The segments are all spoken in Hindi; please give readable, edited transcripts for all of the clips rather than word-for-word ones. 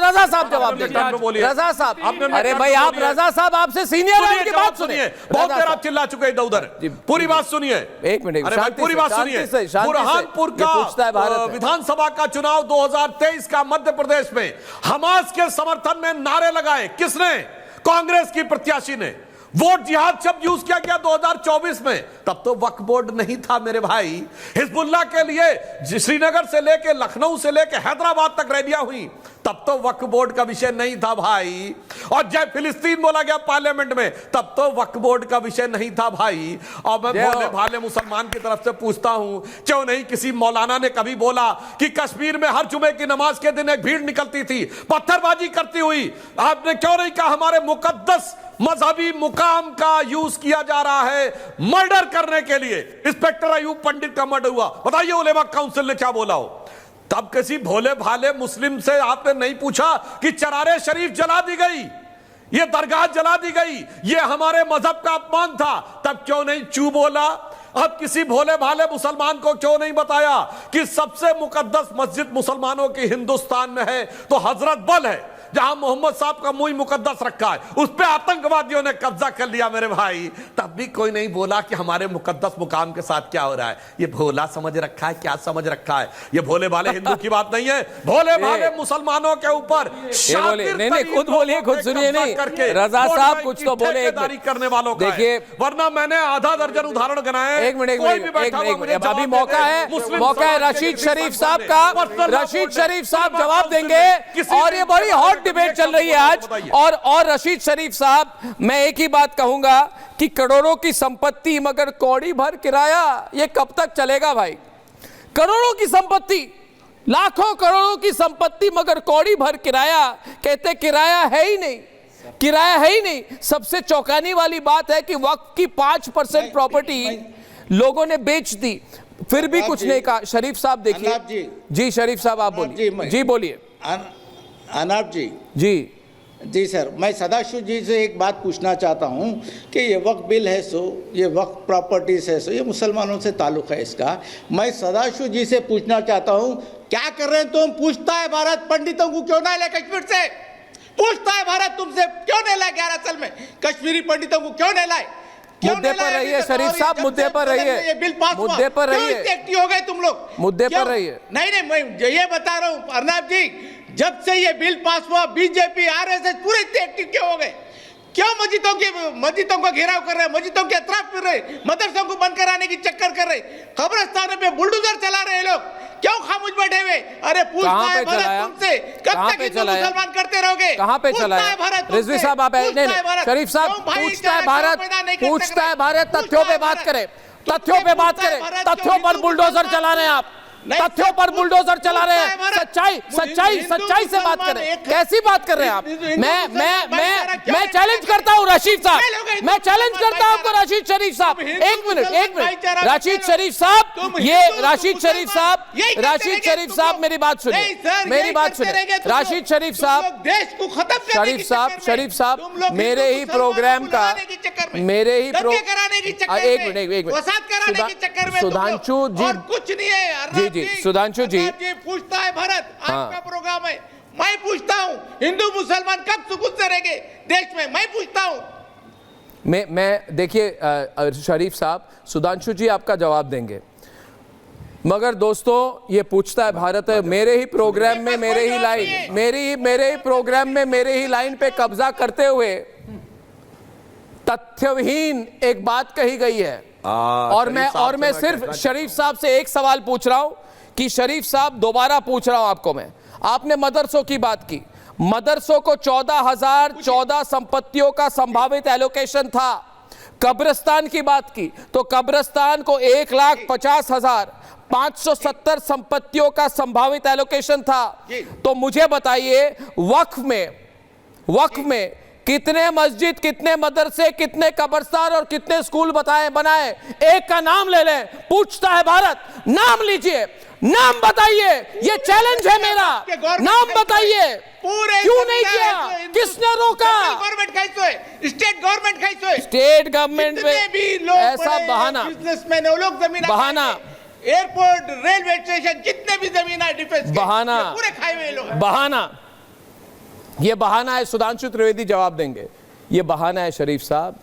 रजा साहब जवाब देंगे। रजा साहब, अरे भाई आप रजा साहब आपसे सीनियर हैं, उनकी बात सुनिए। बहुत देर आप चिल्ला चुके इधर उधर, पूरी बात सुनिए। एक मिनट, पूरी बात सुनिए। बुरहानपुर का विधानसभा का चुनाव 2023 का मध्य प्रदेश में हमास के समर्थन में नारे लगाए किसने? कांग्रेस की प्रत्याशी ने। वोट जिहाद शब्द यूज किया गया 2024 में, तब तो वक्फ बोर्ड नहीं था मेरे भाई। हिजबुल्लाह के लिए श्रीनगर से लेके लखनऊ से लेके हैदराबाद तक रैलियां हुई, तब तो वक्फ बोर्ड का विषय नहीं था भाई। और जय फिलिस्तीन बोला गया पार्लियामेंट में, तब तो वक्फ बोर्ड का विषय नहीं था भाई। और मैं भोले भाले मुसलमान की तरफ से पूछता हूं, क्यों नहीं किसी मौलाना ने कभी बोला कि कश्मीर में हर जुमे की नमाज के दिन एक भीड़ निकलती थी पत्थरबाजी करती हुई? आपने क्यों नहीं कहा हमारे मुकद्दस मजहबी मुकाम का यूज किया जा रहा है मर्डर करने के लिए? इंस्पेक्टर अयूब पंडित का मर्डर हुआ, बताइए उलेमा काउंसिल ने क्या बोला हो? तब किसी भोले भाले मुस्लिम से आपने नहीं पूछा कि चरारे शरीफ जला दी गई, ये दरगाह जला दी गई, ये हमारे मजहब का अपमान था, तब क्यों नहीं चू बोला? अब किसी भोले भाले मुसलमान को क्यों नहीं बताया कि सबसे मुकद्दस मस्जिद मुसलमानों की हिंदुस्तान में है तो हजरत बल है, जहां मोहम्मद साहब का मुंह मुकद्दस रखा है, उस पे आतंकवादियों ने कब्जा कर लिया मेरे भाई। तब भी कोई नहीं बोला कि हमारे मुकद्दस मुकाम के साथ क्या हो रहा है। ये भोला समझ रखा है, क्या समझ रखा है? ये भोले भाले हिंदू की बात नहीं है, भोले भाले मुसलमानों के ऊपर नहीं, खुद बोलिए, खुद सुनिए। नहीं रजा साहब कुछ तो बोले करने वालों का, देखिए, वरना मैंने आधा दर्जन उदाहरण गिनाए। एक मिनट, अभी मौका है रशीद शरीफ साहब का। रशीद शरीफ साहब जवाब देंगे और ये बड़ी हॉट डिबेट चल रही है आज। और रशीद शरीफ साहब, मैं एक ही बात कहूंगा कि करोड़ों की संपत्ति मगर कौड़ी भर किराया, ये कब तक चलेगा भाई? करोड़ों की संपत्ति, लाखों करोड़ों की संपत्ति मगर कौड़ी भर किराया, कहते किराया है ही नहीं, किराया है ही नहीं। सबसे चौंकाने वाली बात है कि वक्फ की 5% प्रॉपर्टी लोगों ने बेच दी, फिर भी कुछ नहीं कहा। शरीफ साहब देखिए जी, शरीफ साहब आप बोलिए जी, बोलिए। अनाब जी जी सर, मैं सदाशिव जी से एक बात पूछना चाहता हूं कि ये वक्फ बिल है सो, ये वक्फ प्रॉपर्टीज है सो, ये मुसलमानों से ताल्लुक़ है इसका। मैं सदाशिव जी से पूछना चाहता हूं, क्या कर रहे हैं तुम? पूछता है भारत पंडितों को क्यों नहीं लाए कश्मीर से? पूछता है भारत तुमसे क्यों नहीं लाए 11 साल में कश्मीरी पंडितों को? क्यों नहीं लाए? मुद्दे पर रहिए शरीफ साहब, मुद्दे पर रहिए, ये बिल पास हुआ, मुद्दे पर रहिए, एक्टिव हो गए तुम लोग, मुद्दे पर रहिए। नहीं, मैं ये बता रहा हूँ अर्नब जी, जब से ये बिल पास हुआ बीजेपी आरएसएस पूरे एक्टिव क्यों हो गए? क्यों मस्जिदों को घेराव कर रहे हैं, मस्जिदों के अतराफ फिर रहे, मदरसों को बंद कराने की चक्कर कर रहे, कब्रिस्तानों पे बुलडोजर चला रहे लोग, क्यों खामोश बैठे हुए? अरे पूछता है भारत तुमसे, कब तक हिंदू मुसलमान करते रहोगे? कहाँ पे चला है भारत? रिजवी साहब आप नहीं, शरीफ साहब पूछता है भारत, तथ्यों पे बात करें, तथ्यों पे बात करें, तथ्यों पर बुलडोजर चला रहे हैं आप, तथ्यों पर बुलडोजर चला रहे हैं। सच्चाई से बात करें, कैसी बात कर रहे हैं आप? मैं चैलेंज करता हूं रशीद साहब, मैं चैलेंज करता हूं आपको रशीद शरीफ साहब। एक मिनट रशीद शरीफ साहब, ये रशीद शरीफ साहब मेरी बात सुनिए, रशीद शरीफ साहब, शरीफ साहब मेरे ही प्रोग्राम का, मेरे ही एक मिनट सुधांशु जी, कुछ नहीं है जी सुधांशु जी पूछता है भारत, आपका प्रोग्राम है, मैं पूछता हूं हिंदू मुसलमान कब सुकून से रहेंगे देश में? मैं पूछता हूं। मैं देखिए शरीफ साहब, सुधांशु जी आपका जवाब देंगे, मगर दोस्तों ये पूछता है भारत है, मेरे ही प्रोग्राम में मेरे ही लाइन पे कब्जा करते हुए तथ्यहीन एक बात कही गई है। और मैं सिर्फ शरीफ साहब से एक सवाल पूछ रहा हूं कि शरीफ साहब, दोबारा पूछ रहा हूं आपको मैं, आपने मदरसों की बात की, मदरसों को 14,014 संपत्तियों का संभावित एलोकेशन था। कब्रिस्तान की बात की तो कब्रिस्तान को 1,50,570 संपत्तियों का संभावित एलोकेशन था। तो मुझे बताइए वक्फ में कितने मस्जिद, कितने मदरसे, कितने कब्रिस्तान और कितने स्कूल बनाए? एक का नाम ले लें। पूछता है भारत, नाम लीजिए, नाम बताइए, ये चैलेंज है मेरा, नाम बताइए। क्यों नहीं किया? किसने रोका? गवर्नमेंट कैसे है? स्टेट गवर्नमेंट कैसे है? स्टेट गवर्नमेंट में ऐसा बहाना, बिजनेसमैन वो लोग जमीन बहाना, एयरपोर्ट, रेलवे स्टेशन, जितने भी जमीन है डिफेंस बहाना, पूरे खाए हुए लोग, बहाना। ये बहाना है, सुधांशु त्रिवेदी जवाब देंगे। ये बहाना है शरीफ साहब,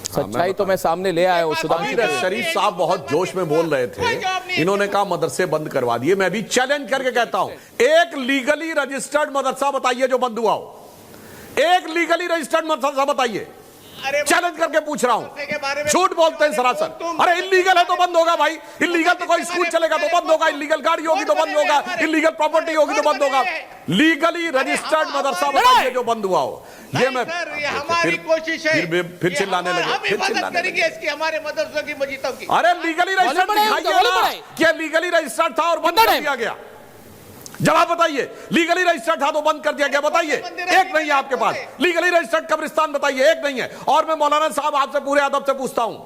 सच्चाई तो मैं सामने ले आया हूं। सुधांशु शरीफ साहब बहुत जोश में बोल रहे थे, इन्होंने कहा मदरसे बंद करवा दिए। मैं भी चैलेंज करके कहता हूं, एक लीगली रजिस्टर्ड मदरसा बताइए जो बंद हुआ हो, एक लीगली रजिस्टर्ड मदरसा बताइए। चैलेंज करके पूछ रहा हूं, झूठ बोलते हैं सरासर। अरे इलीगल है तो बंद होगा भाई, इलीगल तो कोई स्कूल चलेगा तो बंद होगा, इलीगल गाड़ी होगी तो बंद होगा, इलीगल प्रॉपर्टी होगी तो बंद होगा। लीगली रजिस्टर्ड मदरसा बताइए जो बंद हुआ हो। ये मैं हमारी कोशिश है, फिर चिल्लाने लगे, फिर चिल्लाने करेंगे इसकी, हमारे मदरसों की मस्जिदों की। अरे लीगली रजिस्टर्ड दिखाइए ना, क्या लीगली रजिस्टर्ड था और बंद कर दिया गया? जवाब बताइए, लीगली रजिस्टर्ड था तो बंद कर दिया गया, बताइए। एक नहीं है आपके पास। लीगली रजिस्टर्ड कब्रिस्तान बताइए, एक नहीं है। और मैं मौलाना साहब आपसे पूरे अदब से पूछता हूं,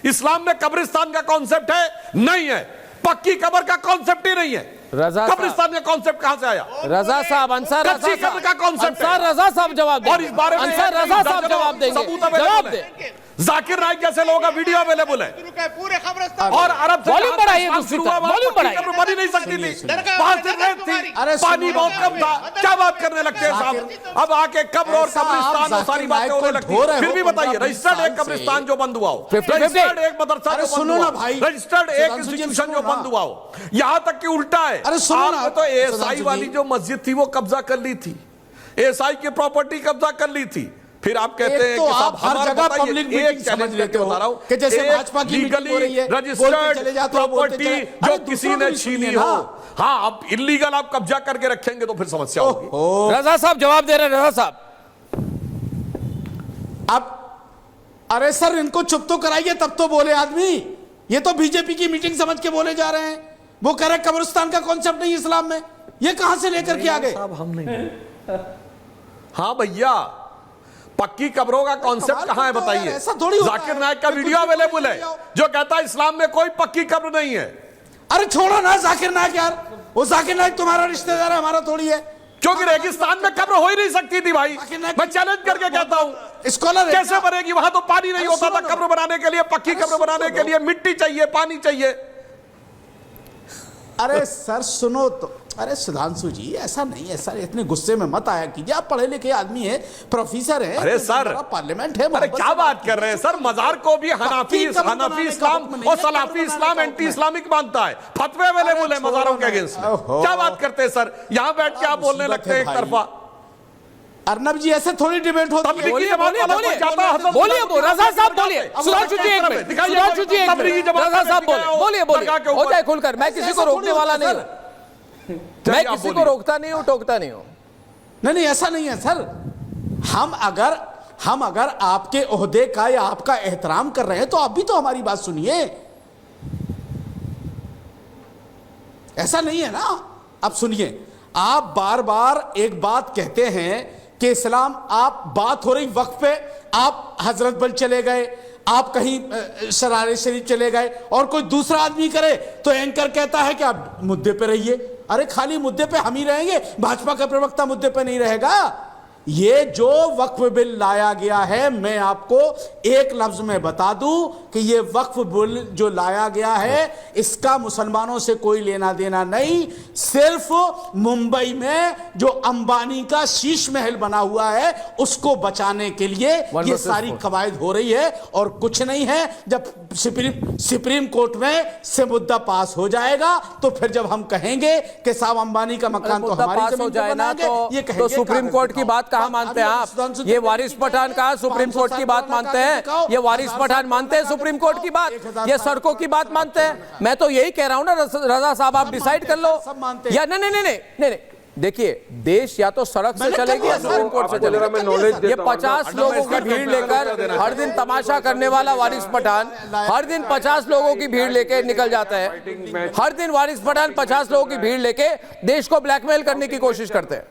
इस्लाम में कब्रिस्तान का कॉन्सेप्ट है? नहीं है। पक्की कब्र का कॉन्सेप्ट ही नहीं है। कब्रिस्तान का कॉन्सेप्ट कहां से आया? रजा साहब, अंसार रजा कब्र का कॉन्सेप्ट अंसार रजा साहब जवाब देंगे। और इस बारे में अंसार रजा साहब जवाब देंगे, जवाब दे। जाकिर नाइक जैसे लोगों का वीडियो अवेलेबल है पूरे खबरस्तान और अरब से वॉल्यूम बढ़ाइए, वॉल्यूम बढ़ाइए। कब्र बनी नहीं सकती थी, पांच दिन रेत थी, पानी बहुत कम था। क्या बात करने लगते हैं साहब? अब आके कब्र और कब्रिस्तान और सारी बातें होने लगती हैं। फिर भी बताइए, रजिस्टर्ड एक कब्रिस्तान जो बंद हुआ हो, रजिस्टर्ड एक मदरसा जो बंद हुआ हो, रजिस्टर्ड एक इंस्टीट्यूशन जो बंद हुआ हो, यहां तक कि उल्टा है। आपने तो एएसआई वाली जो मस्जिद थी वो कब्जा कर ली थी, एएसआई की प्रॉपर्टी कब्जा कर ली थी। फिर आप कहते हैं तो कि आप हर जगह पब्लिक मीटिंग समझ लेते हो कि जैसे भाजपा की मीटिंग हो रही है, रजिस्टर्ड प्रॉपर्टी जो किसी ने छीनी हो। हाँ, अब इलीगल आप कब्जा करके रखेंगे तो फिर समस्या होगी। रजा साहब जवाब दे रहे हैं, रजा साहब। अब अरे सर, इनको चुप तो कराइए तब तो बोले आदमी। ये तो बीजेपी की मीटिंग समझ के बोले जा रहे हैं। वो कह रहे कब्रिस्तान का कॉन्सेप्ट नहीं इस्लाम में, ये कहां से लेकर के आ गए? हम नहीं। हाँ भैया, पक्की कब्रों का कॉन्सेप्ट कहां है बताइए? ऐसा थोड़ी होता है। जाकिर नाइक का वीडियो अवेलेबल है जो कहता है इस्लाम में कोई पक्की कब्र नहीं है। अरे छोड़ो ना जाकिर नाइक यार, वो जाकिर नाइक तुम्हारा रिश्तेदार है, हमारा थोड़ी है। क्योंकि रेगिस्तान में कब्र हो ही नहीं सकती थी भाई। मैं चैलेंज करके कहता हूं, स्कॉलर कैसे बनेगी? वहां तो पानी नहीं होता था कब्र बनाने के लिए। पक्की कब्र बनाने के लिए मिट्टी चाहिए, पानी चाहिए। अरे सर सुनो तो, अरे सुधांशु जी ऐसा नहीं है सर, इतने गुस्से में मत आया कीजिए। आप पढ़े लिखे आदमी है, प्रोफेसर है। अरे सर, पार्लियामेंट है। अरे क्या बात कर रहे हैं सर? मजार को भी हनाफी इस्लाम और सलाफी इस्लाम एंटी इस्लामिक मानता है। फतवे अवेलेबल है मजारों के अगेंस्ट में। क्या बात करते हैं सर? यहाँ बैठ के आप बोलने लगते हैं एक तरफा। अर्नब जी ऐसे थोड़ी डिबेट होती है। बोलिए रजा साहब, बोलिए। सुधांशु जी एक मिनट, सुधांशु जी एक मिनट, रजा साहब बोलिए, हो जाए खुलकर। मैं किसी को रोकने वाला नहीं हूं, मैं किसी को रोकता नहीं हूं, टोकता नहीं हूं। नहीं ऐसा नहीं है सर। हम अगर आपके ओहदे का या आपका एहतराम कर रहे हैं तो आप भी तो हमारी बात सुनिए। ऐसा नहीं है ना। अब सुनिए, आप बार बार एक बात कहते हैं कि इस्लाम, आप बात हो रही वक्त पे, आप हजरत बल चले गए, आप कहीं शरारे शरीफ चले गए और कोई दूसरा आदमी करे तो एंकर कहता है कि आप मुद्दे पे रहिए। अरे खाली मुद्दे पे हम ही रहेंगे, भाजपा का प्रवक्ता मुद्दे पे नहीं रहेगा। ये जो वक्फ बिल लाया गया है, मैं आपको एक लफ्ज में बता दूं कि ये वक्फ बिल जो लाया गया है इसका मुसलमानों से कोई लेना देना नहीं। सिर्फ मुंबई में जो अंबानी का शीश महल बना हुआ है उसको बचाने के लिए ये सारी कवायद हो रही है और कुछ नहीं है। जब सुप्रीम कोर्ट में से मुद्दा पास हो जाएगा तो फिर जब हम कहेंगे कि साहब अंबानी का मकान तो हमारी जमीन पे बनाएंगे, ये कहेंगे। तो सुप्रीम कोर्ट की बात कहां मानते हैं आप? ये वारिस पठान कहा सुप्रीम कोर्ट की बात मानते हैं? ये वारिस पठान मानते हैं सुप्रीम कोर्ट की बात? ये सड़कों की बात मानते हैं? मैं तो यही कह रहा हूं ना रजा साहब, आप डिसाइड कर लो। या नहीं, देखिए, देश या तो सड़क से चलेगी या सुप्रीम कोर्ट से चलेगी। ये 50 लोगों की भीड़ लेकर हर दिन तमाशा करने वाला वारिस पठान हर दिन 50 लोगों की भीड़ लेके निकल जाता है। हर दिन वारिस पठान 50 लोगों की भीड़ लेके देश को ब्लैकमेल करने की कोशिश करते हैं।